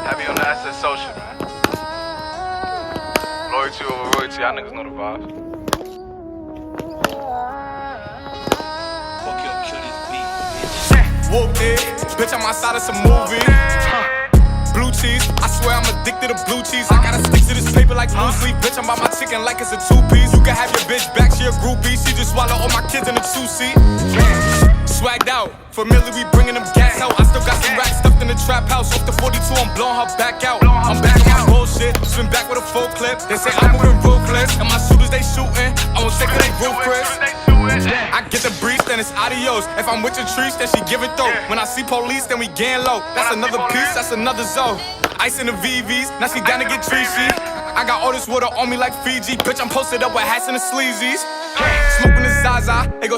Heavy on the SSO shit, man. Loyalty over royalty, y'all niggas know the vibes. Fuck your kill this beat, bitch. Whoop it, bitch, I'm outside of some movie. Blue cheese, I swear I'm addicted to blue cheese. I gotta stick to this paper like blue sleep. Bitch, I'm by my chicken like it's a two-piece. You can have your bitch back, she a groupie. She just swallow all my kids in a two-seat. Swagged out, familiar, we bringing them gas out. I still got some racks stuffed in the trap house. Off the 42, I'm blowing her back out. I'm back on my bullshit, swim back with a full clip. They say I'm moving ruthless, and my shooters they shooting. I won't take it, they roof Chris. I get the breeze, then it's adios. If I'm with your trees, then she give it though. When I see police, then we gang low. That's another piece, that's another zone. Ice in the VVs, now she down to get treachy. I got all this water on me like Fiji. Bitch, I'm posted up with hats and the sleazies. Smoking the Zaza, it go